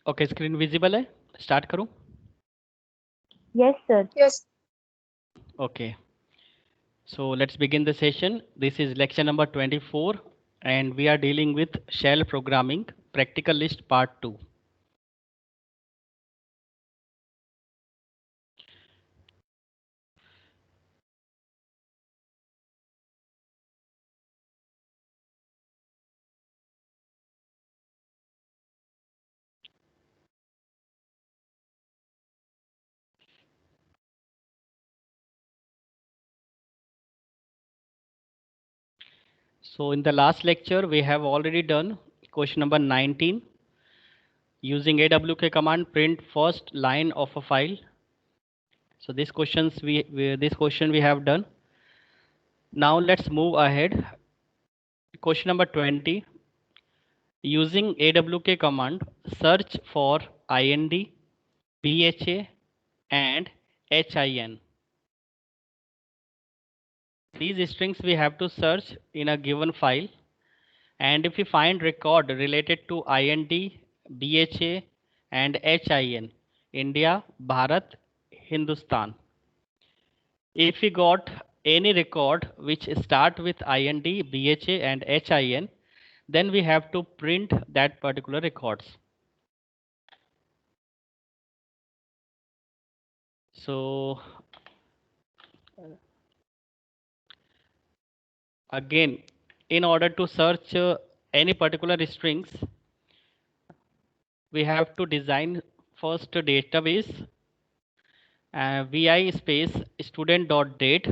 Okay, screen visible है? Start करूं? Yes, sir. Yes. Okay, so let's begin the session. This is lecture number 24 and we are dealing with shell programming practical list part 2. So in the last lecture we have already done question number 19. Using AWK command, print first line of a file. So this question we have done. Now let's move ahead. Question number 20. Using AWK command, search for IND, BHA and HIN. These strings we have to search in a given file, and if we find record related to IND, BHA and HIN, India, Bharat, Hindustan. If we got any record which start with IND, BHA and HIN, then we have to print that particular records. So again, in order to search any particular strings, we have to design first a database, vi space student.date.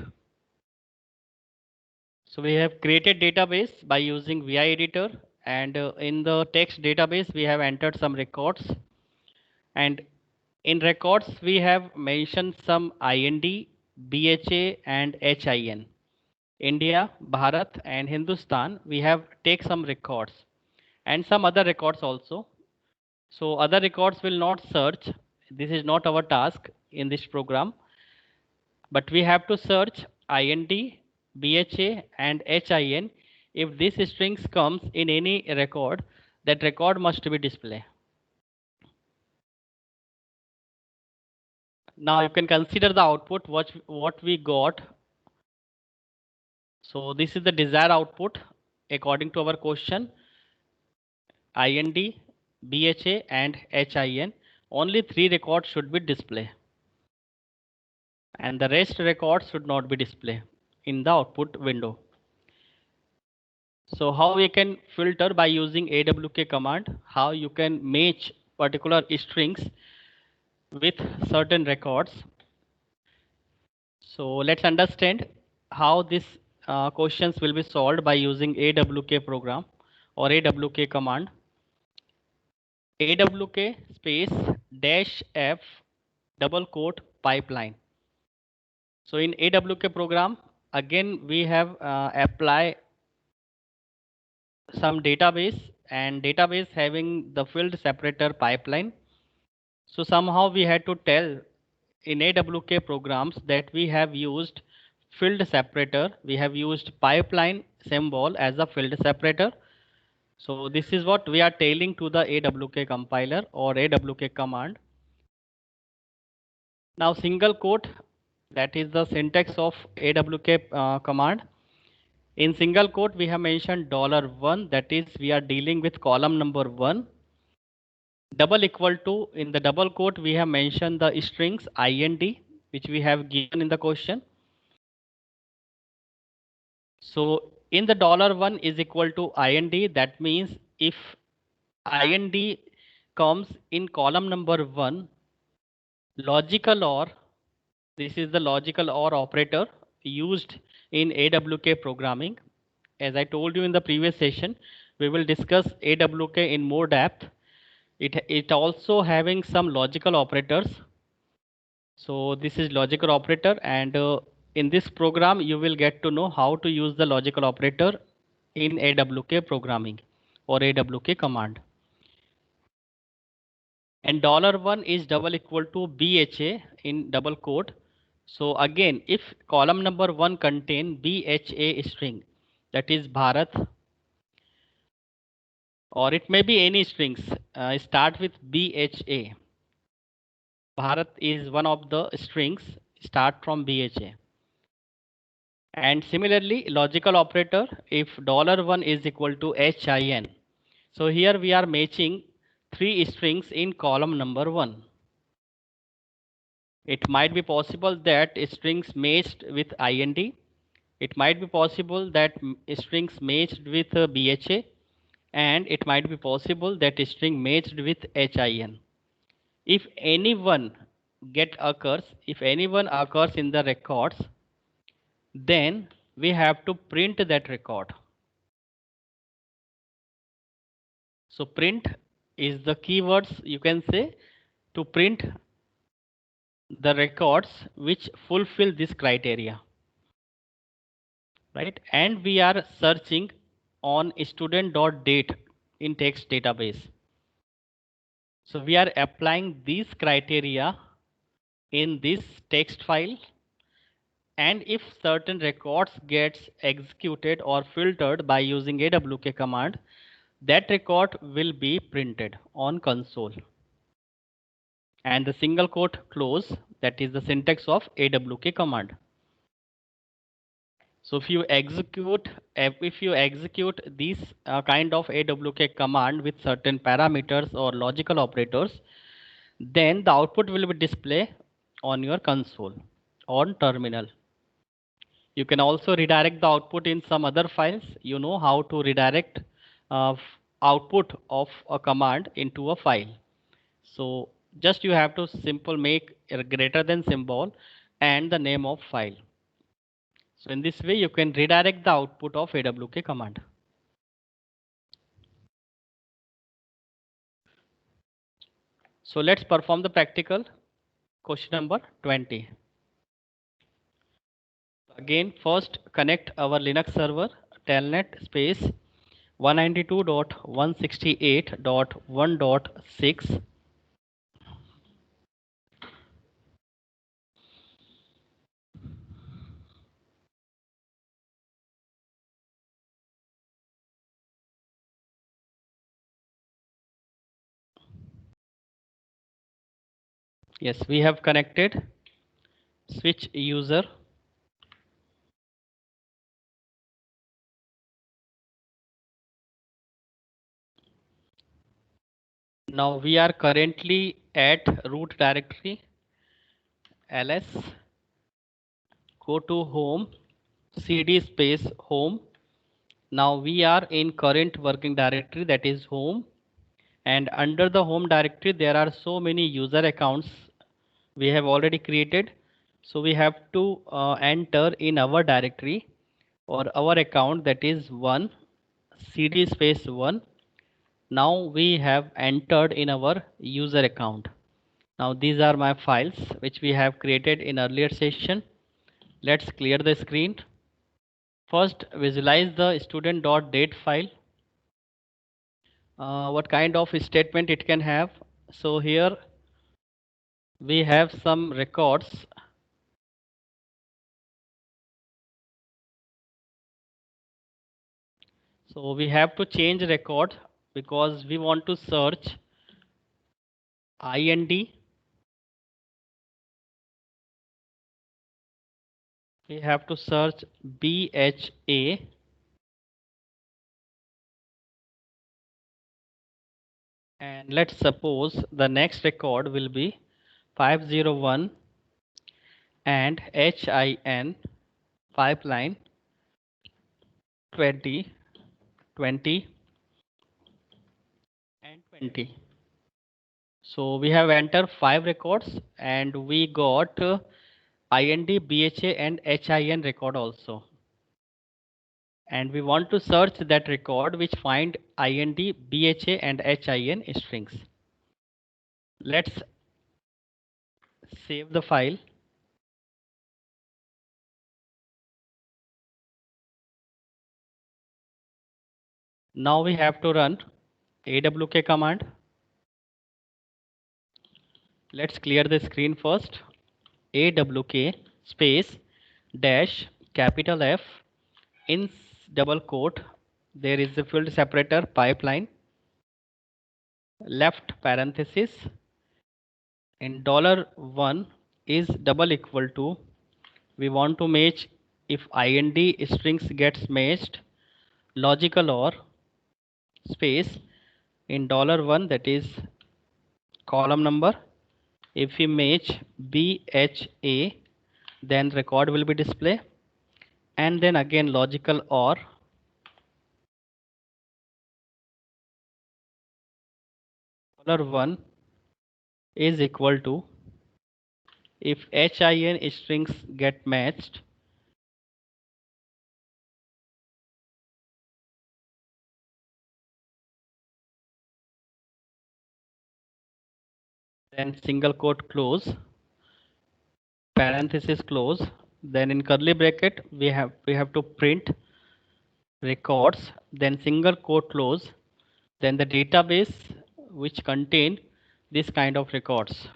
So we have created database by using vi editor, and in the text database we have entered some records, and in records we have mentioned some IND, BHA and HIN. India, Bharat and Hindustan, we have take some records and some other records also. So other records will not search. This is not our task in this program, but we have to search IND, BHA and HIN. If this strings comes in any record, that record must be displayed. Now you can consider the output what we got. So this is the desired output according to our question. IND, BHA and HIN. Only 3 records should be displayed, and the rest records should not be displayed in the output window. So how we can filter by using AWK command, how you can match particular strings with certain records. So let's understand how this questions will be solved by using AWK program or AWK command. AWK space dash F double quote pipeline. So in AWK program, again we have apply some database, and database having the field separator pipeline. So somehow we had to tell in AWK programs that we have used field separator, we have used pipeline symbol as a field separator. So this is what we are telling to the AWK compiler or AWK command. Now single quote, that is the syntax of AWK command. In single quote we have mentioned $1, that is we are dealing with column number 1. Double equal to, in the double quote we have mentioned the strings IND which we have given in the question. So in the $1 is equal to IND, that means if IND comes in column number 1, logical OR, this is the logical OR operator used in AWK programming. As I told you in the previous session, we will discuss AWK in more depth. It also having some logical operators. So this is logical operator, and in this program you will get to know how to use the logical operator in AWK programming or AWK command. And $1 is double equal to BHA in double quote. So again, if column number 1 contain BHA string, that is Bharat, or it may be any strings. Start with BHA. Bharat is one of the strings. Start from BHA. And similarly, logical operator, if $1 is equal to HIN. So here we are matching three strings in column number 1. It might be possible that strings matched with IND. It might be possible that strings matched with BHA, and it might be possible that string matched with HIN. If anyone if anyone occurs in the records, then we have to print that record. So print is the keywords, you can say, to print the records which fulfill this criteria, right? And we are searching on student.date in text database. So we are applying these criteria in this text file, and if certain records gets executed or filtered by using awk command, that record will be printed on console. And the single quote close, that is the syntax of awk command. So if you execute this kind of awk command with certain parameters or logical operators, then the output will be displayed on your console on terminal. You can also redirect the output in some other files. You know how to redirect output of a command into a file. So just you have to simple make a greater than symbol and the name of file. So in this way you can redirect the output of awk command. So let's perform the practical. Question number 20. Again, first connect our Linux server telnet space 192.168.1.6. Yes, we have connected. Switch user. Now we are currently at root directory ls. Go to home, cd space home. Now we are in current working directory, that is home, and under the home directory there are so many user accounts we have already created. So we have to enter in our directory or our account, that is 1 cd space 1. Now we have entered in our user account. Now these are my files which we have created in earlier session. Let's clear the screen. First visualize the student.date file. What kind of statement it can have? So here we have some records. So we have to change record because we want to search IND. We have to search BHA, and let's suppose the next record will be 501 and HIN pipeline 20, 20 and 20. So we have entered 5 records and we got IND, BHA and HIN record also. And we want to search that record which find IND, BHA and HIN strings. Let's save the file. Now we have to run awk command. Let's clear the screen first. AWK space dash capital F in double quote there is a field separator pipeline left parenthesis in $1 is double equal to, we want to match if IND strings gets matched, logical or space in $1, that is column number. If we match BHA, then record will be display, and then again logical or $1 is equal to, if HIN strings get matched, then single quote close, parenthesis close, then in curly bracket we have to print records, then single quote close, then the database which contain this kind of records.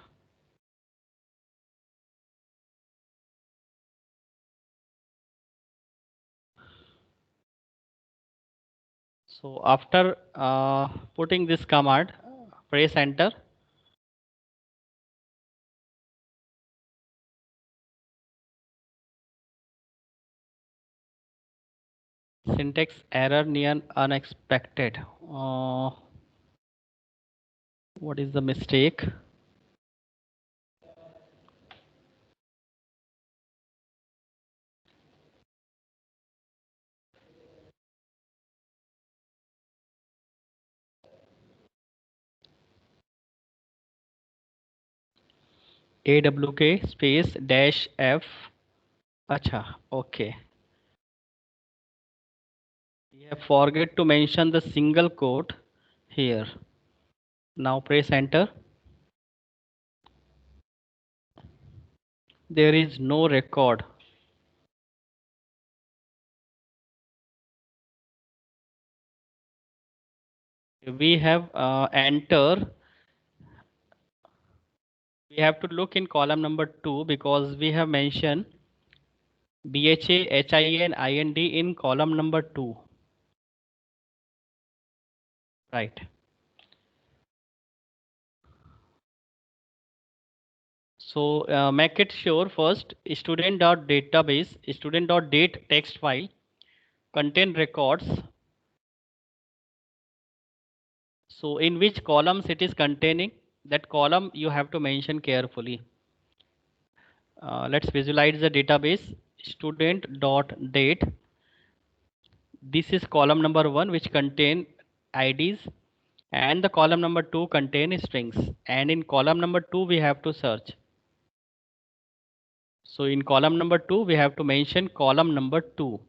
So after putting this command, press enter. Syntax error near unexpected. What is the mistake? AWK space dash F. Acha, okay. We have forget to mention the single quote here. Now press enter. There is no record. We have enter. We have to look in column number 2 because we have mentioned BHA, HIN, IND in column number 2. Right. So make it sure first student.database, student.date text file contain records. So in which columns it is containing, that column you have to mention carefully. Let's visualize the database student.date. This is column number 1 which contain IDs, and the column number 2 contain strings, and in column number 2 we have to search. So in column number 2 we have to mention column number 2.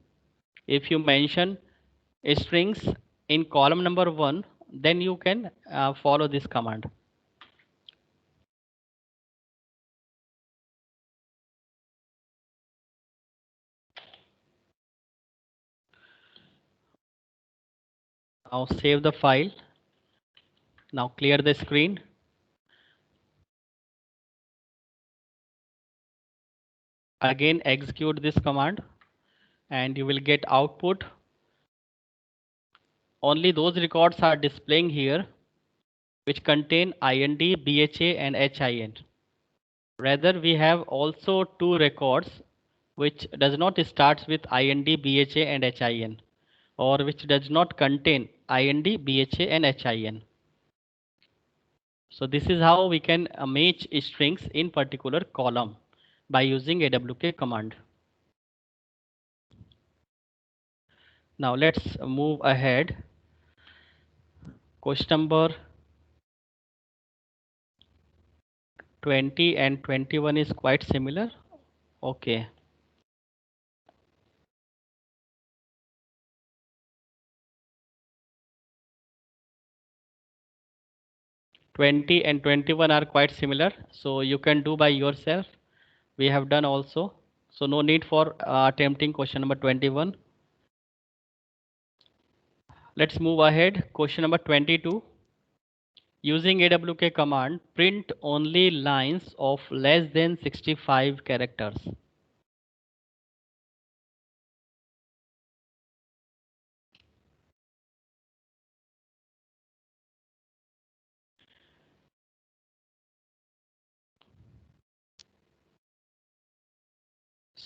If you mention strings in column number 1, then you can follow this command. Now save the file. Now clear the screen. Again execute this command and you will get output. Only those records are displaying here which contain IND, BHA and HIN. Rather, we have also two records which does not start with IND, BHA and HIN, or which does not contain IND, BHA and HIN. So this is how we can match strings in particular column by using AWK command. Now let's move ahead. Question number 20 and 21 is quite similar. Okay. 20 and 21 are quite similar, so you can do by yourself. We have done also, so no need for attempting question number 21. Let's move ahead. Question number 22. Using AWK command, print only lines of less than 65 characters.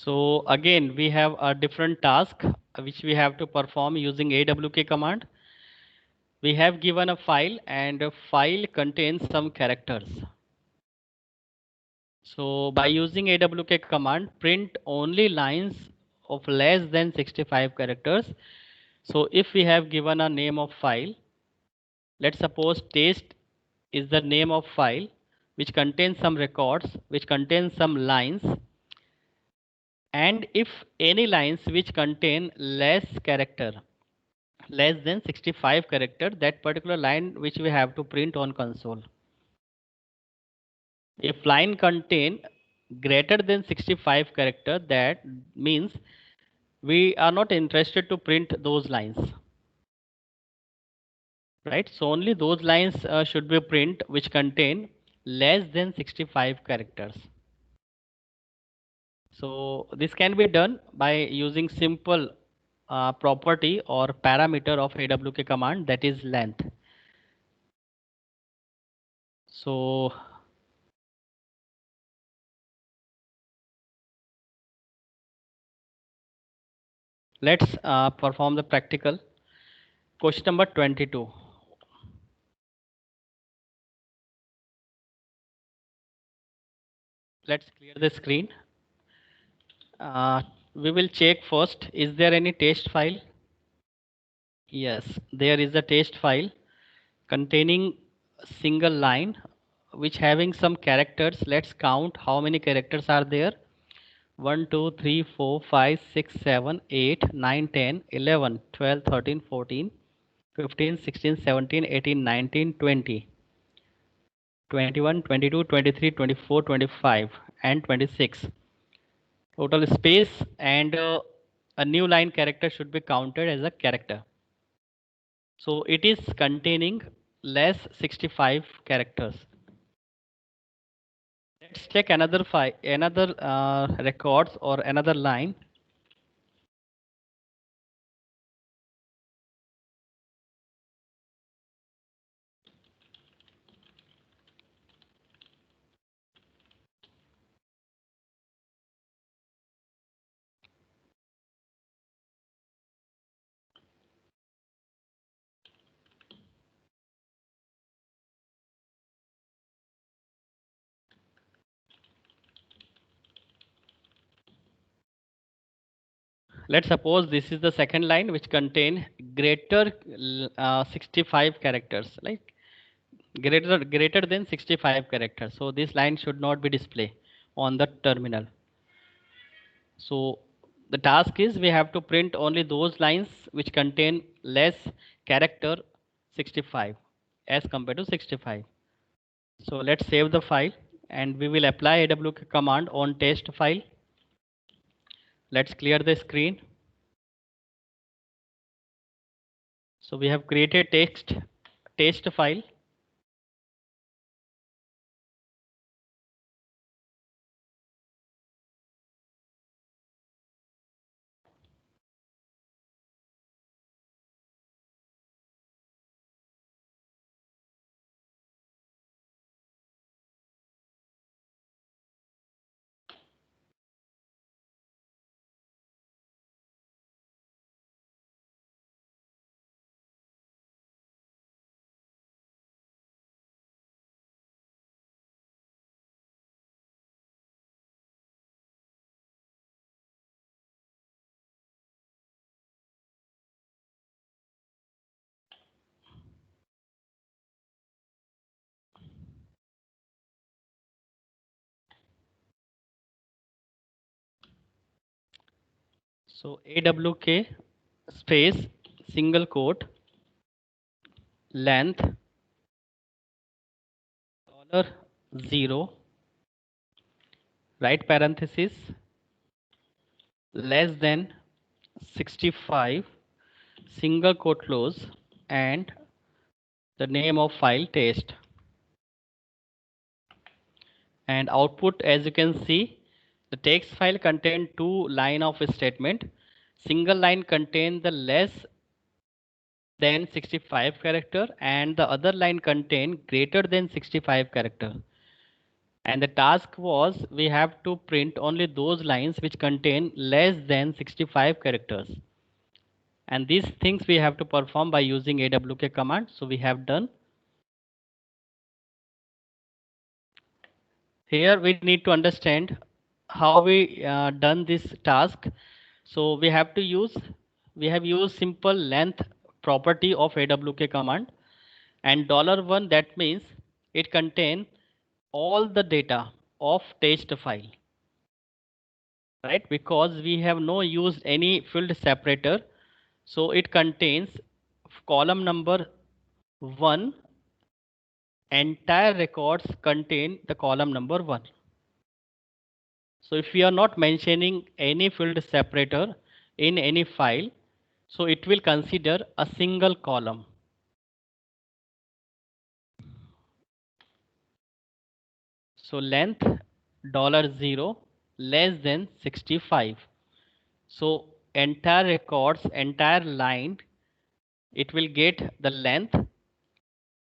So again, we have a different task which we have to perform using AWK command. We have given a file and a file contains some characters. So by using AWK command, print only lines of less than 65 characters. So if we have given a name of file, let's suppose test is the name of file which contains some records, which contains some lines, and if any lines which contain less character, less than 65 character, that particular line which we have to print on console. If line contain greater than 65 character, that means we are not interested to print those lines, right? So only those lines should be print which contain less than 65 characters. So this can be done by using simple property or parameter of AWK command, that is length. So let's perform the practical. Question number 22. Let's clear the screen. We will check first, is there any test file? Yes, there is a test file containing a single line which having some characters. Let's count how many characters are there. 1 2 3 4 5 6 7 8 9 10 11 12 13 14 15 16 17 18 19 20 21 22 23 24 25 and 26 total space, and a new line character should be counted as a character. So it is containing less 65 characters. Let's check another file, another records or another line. Let's suppose this is the second line which contain greater 65 characters, like greater than 65 characters. So this line should not be displayed on the terminal. So the task is we have to print only those lines which contain less character 65 as compared to 65. So let's save the file and we will apply AWK command on test file. Let's clear the screen. So we have created test file. So AWK space single quote length $0 right parenthesis less than 65 single quote close and the name of file test, and output, as you can see, the text file contain two line of statement. Single line contain the less than 65 character and the other line contain greater than 65 character. And the task was we have to print only those lines which contain less than 65 characters. And these things we have to perform by using awk command. So we have done. Here we need to understand how we done this task. So we have used simple length property of awk command, and $1 that means it contains all the data of test file, right? Because we have no used any field separator, so it contains column number 1. Entire records contain the column number 1. So if we are not mentioning any field separator in any file, so it will consider a single column. So length $0 less than 65. So entire records, entire line, it will get the length,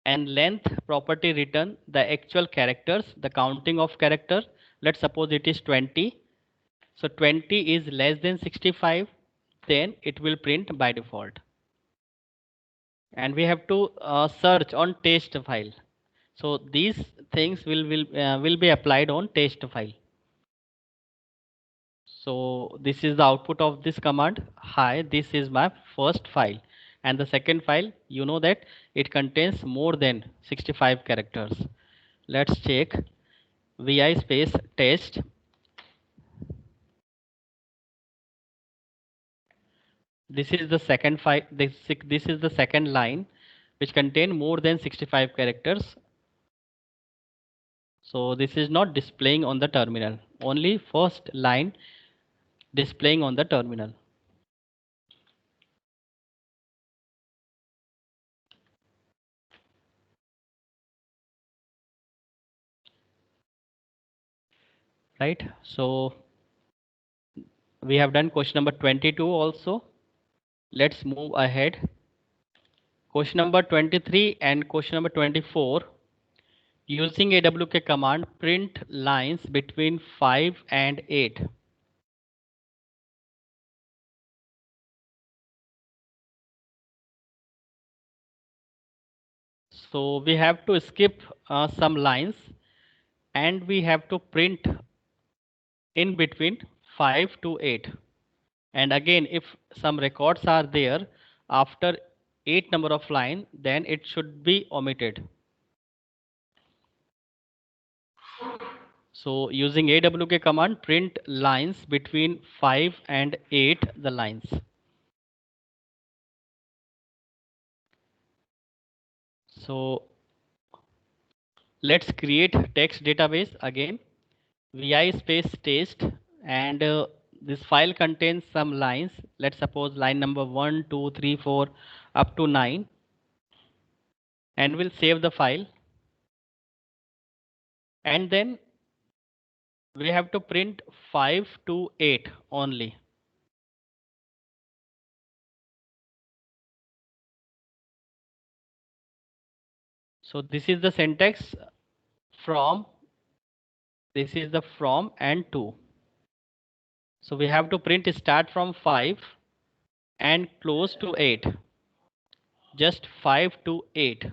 and length property return the actual characters, the counting of character. Let's suppose it is 20. So 20 is less than 65, then it will print by default. And we have to search on test file. So these things will be applied on test file. So this is the output of this command. Hi, this is my first file. And the second file, you know that it contains more than 65 characters. Let's check vi space test. This is the second file. This is the second line which contain more than 65 characters. So this is not displaying on the terminal. Only first line displaying on the terminal. Right. So we have done question number 22 also. Let's move ahead. Question number 23 and question number 24. Using awk command, print lines between 5 and 8. So we have to skip some lines, and we have to print in between 5 to 8. And again, if some records are there after 8 number of line, then it should be omitted. So using awk command, print lines between 5 and 8 the lines. So let's create text database again. Vi space test, and this file contains some lines. Let's suppose line number 1, 2, 3, 4 up to 9, and we'll save the file. And then we have to print 5 to 8 only. So this is the syntax from, this is the from and to. So we have to print start from 5 and close to 8. Just 5 to 8.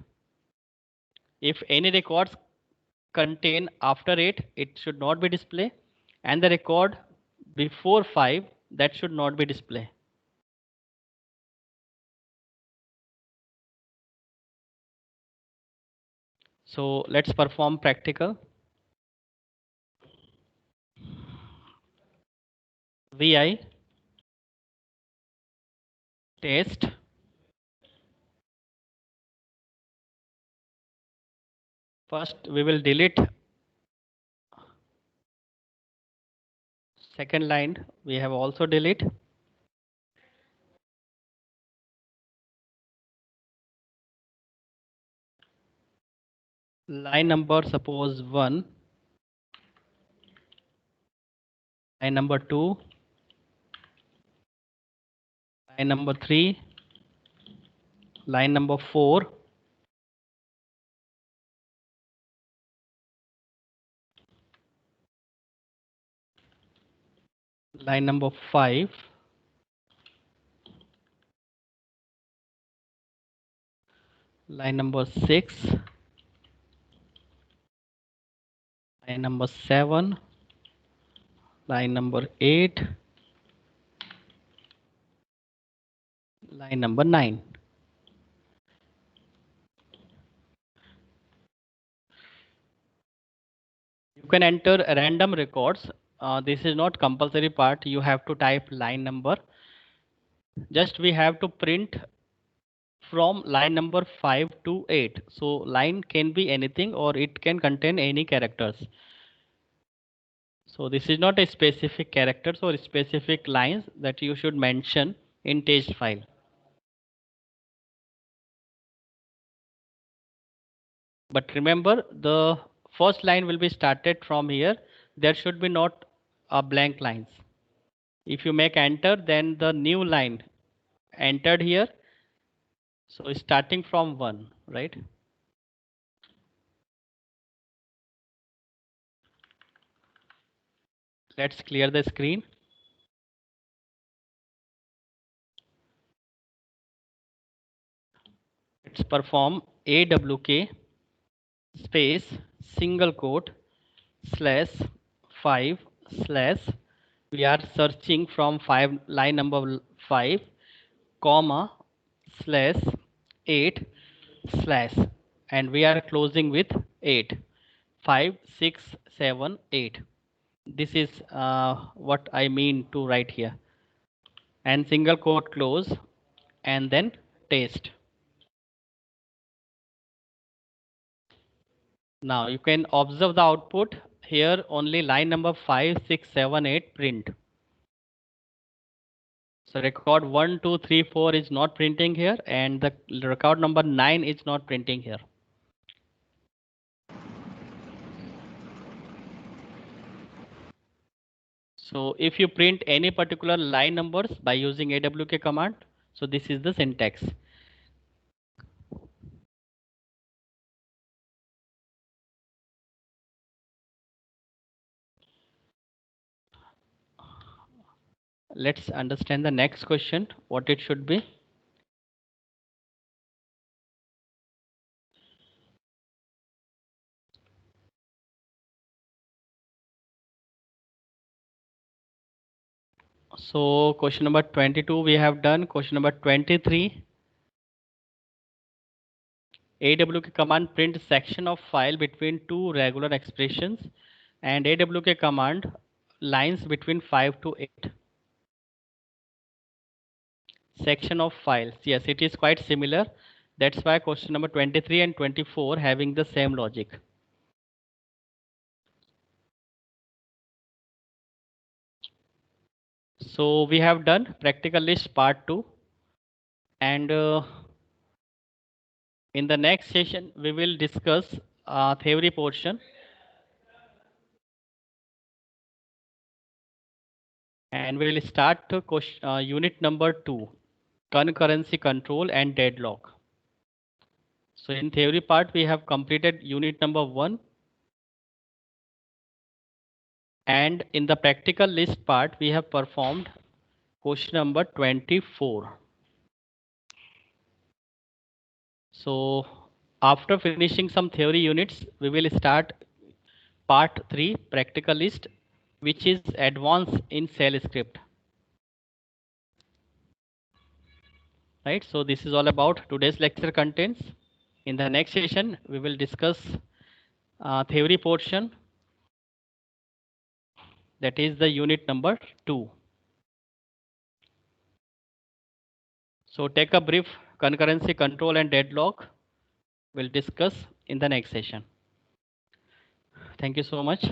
If any records contain after 8, it should not be display, and the record before 5, that should not be display. So let's perform practical. Vi test. First we will delete second line, we have also delete. Line number suppose 1, line number 2, line number 3, line number 4, line number 5, line number 6, line number 7, line number 8, line number 9. You can enter random records. This is not compulsory part. You have to type line number. Just we have to print from line number 5 to 8. So line can be anything or it can contain any characters. So this is not a specific characters or specific lines that you should mention in test file. But remember, the first line will be started from here. There should be not a blank lines. If you make enter, then the new line entered here. So starting from 1, right? Let's clear the screen. Let's perform AWK space single quote slash 5 slash we are searching from 5 line number 5 comma slash 8 slash and we are closing with 8 5 6 7 8. This is what I mean to write here, and single quote close and then test. Now you can observe the output here. Only line number 5 6 7 8 print. So record 1 2 3 4 is not printing here, and the record number 9 is not printing here. So if you print any particular line numbers by using AWK command, so this is the syntax. Let's understand the next question, what it should be. So question number 22 we have done. Question number 23. AWK command print section of file between two regular expressions, and AWK command lines between 5 to 8. Section of files. Yes, it is quite similar. That's why question number 23 and 24 having the same logic. So we have done practical list part 2, and in the next session we will discuss theory portion, and we will start unit number 2, concurrency control and deadlock. So in theory part we have completed unit number 1, and in the practical list part we have performed question number 24. So after finishing some theory units, we will start part 3 practical list, which is advanced in shell script. Right, so this is all about today's lecture contents. In the next session we will discuss theory portion, that is the unit number 2. So take a brief concurrency control and deadlock. We'll discuss in the next session. Thank you so much.